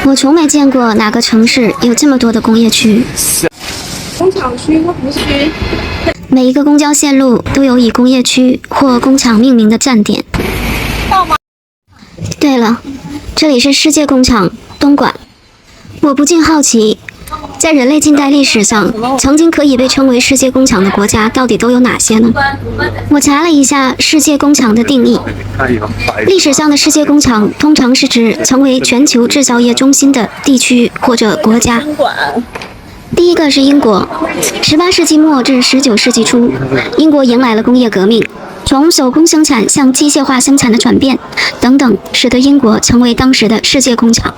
我从没见过哪个城市有这么多的工业区。工厂区和服区。每一个公交线路都有以工业区或工厂命名的站点。对了，这里是世界工厂东莞。我不禁好奇，在人类近代历史上，曾经可以被称为世界工厂的国家到底都有哪些呢？我查了一下世界工厂的定义，历史上的世界工厂通常是指成为全球制造业中心的地区或者国家。第一个是英国，18世纪末至19世纪初，英国迎来了工业革命，从手工生产向机械化生产的转变等等，使得英国成为当时的世界工厂。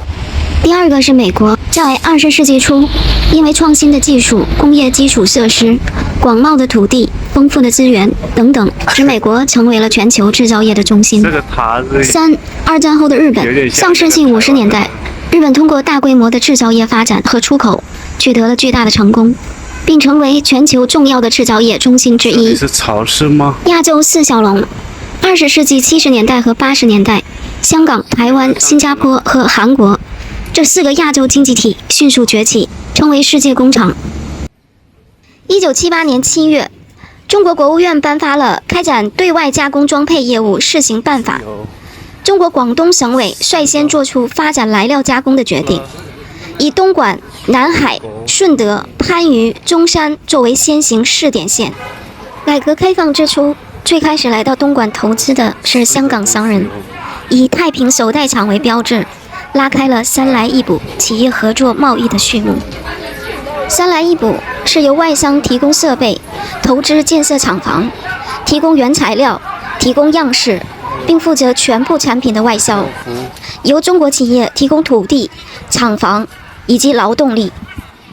第二个是美国，在20世纪初，因为创新的技术、工业基础设施、广袤的土地、丰富的资源等等，使美国成为了全球制造业的中心。3. 二战后的日本，上世纪50年代，日本通过大规模的制造业发展和出口，取得了巨大的成功，并成为全球重要的制造业中心之一。是超市吗？亚洲四小龙，20世纪70年代和80年代，香港、台湾、新加坡和韩国这4个亚洲经济体迅速崛起，成为世界工厂。1978年7月，中国国务院颁发了开展对外加工装配业务试行办法。中国广东省委率先做出发展来料加工的决定，以东莞、南海、顺德、番禺、中山作为先行试点线。改革开放之初，最开始来到东莞投资的是香港商人，以太平手袋厂为标志，拉开了三来一补企业合作贸易的序幕。三来一补是由外商提供设备，投资建设厂房，提供原材料，提供样式，并负责全部产品的外销，由中国企业提供土地、厂房以及劳动力。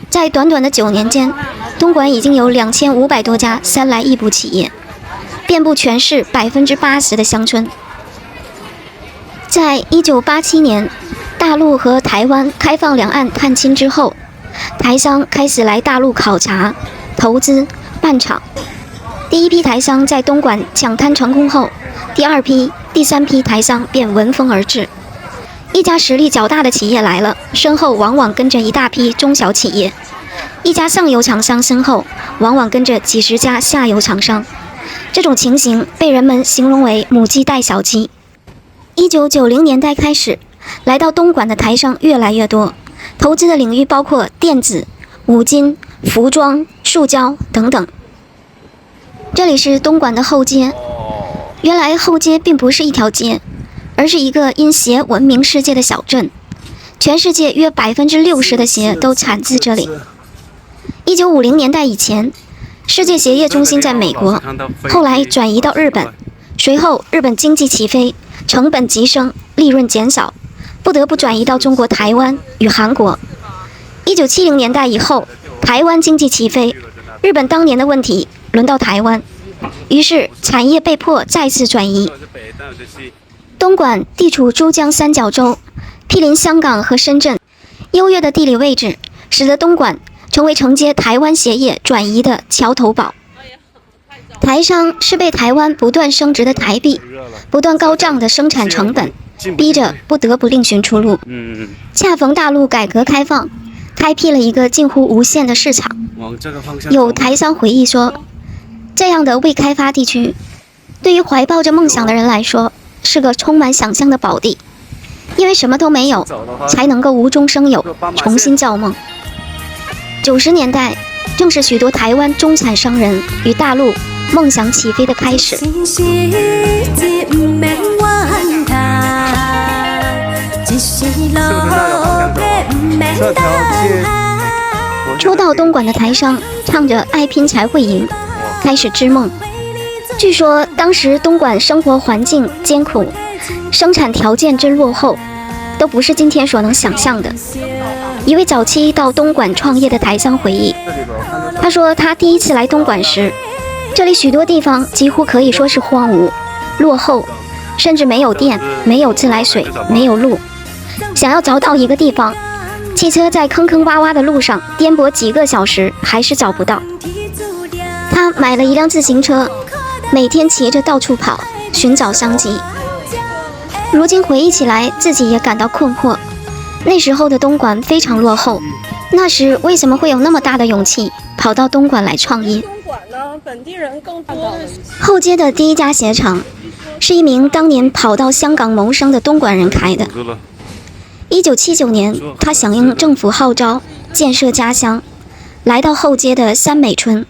在短短的9年间，东莞已经有2500多家三来一补企业，遍布全市80%的乡村。在1987年，大陆和台湾开放两岸探亲之后，台商开始来大陆考察、投资、办厂。第一批台商在东莞抢滩成功后，第二批、第三批台商便闻风而至。一家实力较大的企业来了，身后往往跟着一大批中小企业；一家上游厂商身后，往往跟着几十家下游厂商。这种情形被人们形容为母鸡带小鸡。1990年代开始，来到东莞的台商越来越多，投资的领域包括电子、五金、服装、塑胶等等。这里是东莞的后街。原来后街并不是一条街，而是一个因鞋闻名世界的小镇。全世界约60%的鞋都产自这里。1950年代以前，世界鞋业中心在美国，后来转移到日本，随后日本经济起飞，成本急升，利润减少，不得不转移到中国台湾与韩国。1970年代以后，台湾经济起飞，日本当年的问题轮到台湾，于是产业被迫再次转移。东莞地处珠江三角洲，毗邻香港和深圳，优越的地理位置使得东莞成为承接台湾鞋业转移的桥头堡。台商是被台湾不断升值的台币、不断高涨的生产成本逼着不得不另寻出路。恰逢大陆改革开放，开辟了一个近乎无限的市场。有台商回忆说，这样的未开发地区，对于怀抱着梦想的人来说，是个充满想象的宝地，因为什么都没有，才能够无中生有，重新造梦。90年代，正是许多台湾中产商人与大陆梦想起飞的开始。初到东莞的台商唱着爱拼才会赢，开始织梦。据说当时东莞生活环境艰苦，生产条件之落后，都不是今天所能想象的。一位早期到东莞创业的台商回忆，他说他第一次来东莞时，这里许多地方几乎可以说是荒芜、落后，甚至没有电、没有自来水、没有路。想要找到一个地方，汽车在坑坑洼洼的路上颠簸几个小时还是找不到。他买了一辆自行车，每天骑着到处跑，寻找商机。如今回忆起来，自己也感到困惑。那时候的东莞非常落后，那时为什么会有那么大的勇气跑到东莞来创业？东莞呢，本地人更多的。后街的第一家鞋厂是一名当年跑到香港谋生的东莞人开的。1979年，他响应政府号召，建设家乡，来到后街的三美村，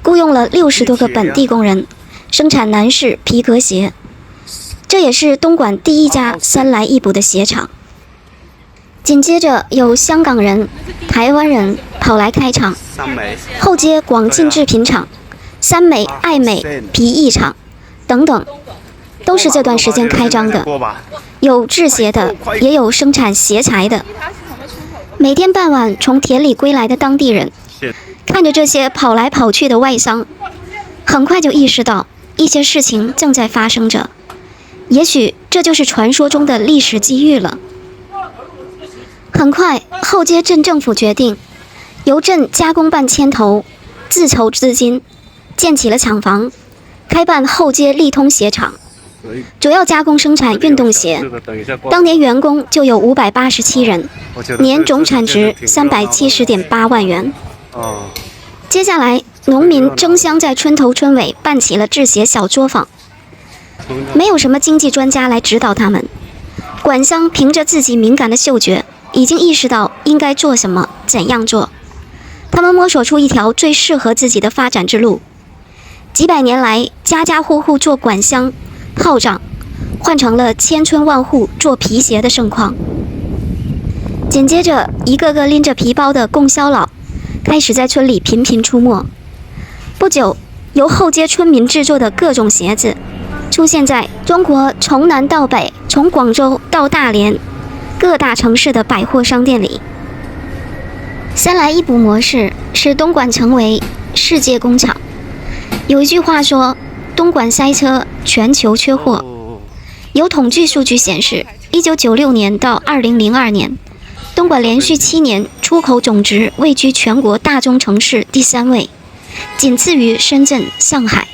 雇佣了60多个本地工人，生产男士皮革鞋。这也是东莞第一家3来1补的鞋厂。紧接着有香港人、台湾人跑来开厂，后街广进制品厂、三美、爱美皮艺厂等等，都是这段时间开张的。有制鞋的，也有生产鞋材的。每天傍晚从田里归来的当地人，看着这些跑来跑去的外商，很快就意识到一些事情正在发生着。也许这就是传说中的历史机遇了。很快，后街镇政府决定由镇加工办牵头，自筹资金，建起了厂房，开办后街利通鞋厂，主要加工生产运动鞋。当年员工就有587人，年总产值370.8万元。接下来，农民争相在村头村尾办起了制鞋小作坊。没有什么经济专家来指导他们，管商凭着自己敏感的嗅觉，已经意识到应该做什么，怎样做。他们摸索出一条最适合自己的发展之路。几百年来，家家户户做管乡、炮仗，换成了千村万户做皮鞋的盛况。紧接着，一个个拎着皮包的供销佬开始在村里频频出没。不久，由后街村民制作的各种鞋子出现在中国从南到北，从广州到大连各大城市的百货商店里。3来1补模式使东莞成为世界工厂。有一句话说，东莞塞车，全球缺货。有统计数据显示，1996年到2002年，东莞连续7年出口总值位居全国大中城市第3位，仅次于深圳、上海。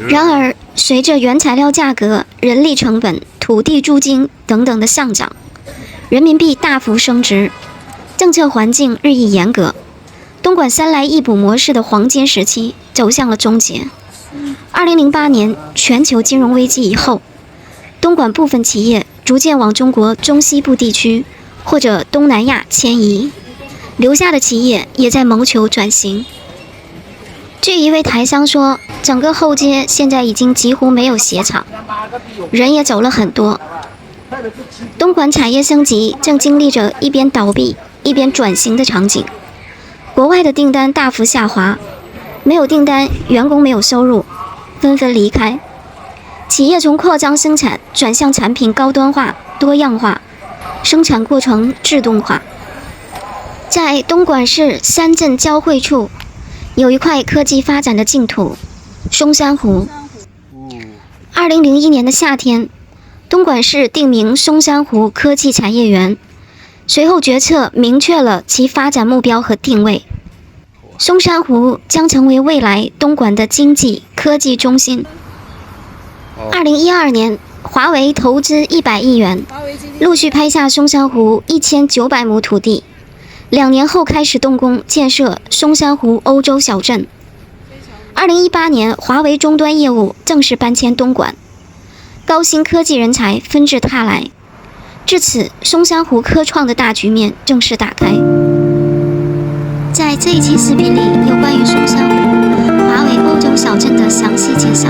然而，随着原材料价格、人力成本、土地租金等等的上涨，人民币大幅升值，政策环境日益严格，东莞3来1补模式的黄金时期走向了终结。2008年全球金融危机以后，东莞部分企业逐渐往中国中西部地区或者东南亚迁移，留下的企业也在谋求转型。据一位台商说，整个后街现在已经几乎没有鞋厂，人也走了很多。东莞产业升级正经历着一边倒闭一边转型的场景，国外的订单大幅下滑，没有订单，员工没有收入，纷纷离开。企业从扩张生产转向产品高端化、多样化，生产过程自动化。在东莞市三镇交汇处，有一块科技发展的净土——松山湖。2001年的夏天，东莞市定名松山湖科技产业园，随后决策明确了其发展目标和定位。松山湖将成为未来东莞的经济科技中心。2012年，华为投资100亿元，陆续拍下松山湖1900亩土地。2年后开始动工建设松山湖欧洲小镇。2018年，华为终端业务正式搬迁东莞，高新科技人才纷至沓来。至此，松山湖科创的大局面正式打开。在这一期视频里，有关于松山湖、华为欧洲小镇的详细介绍。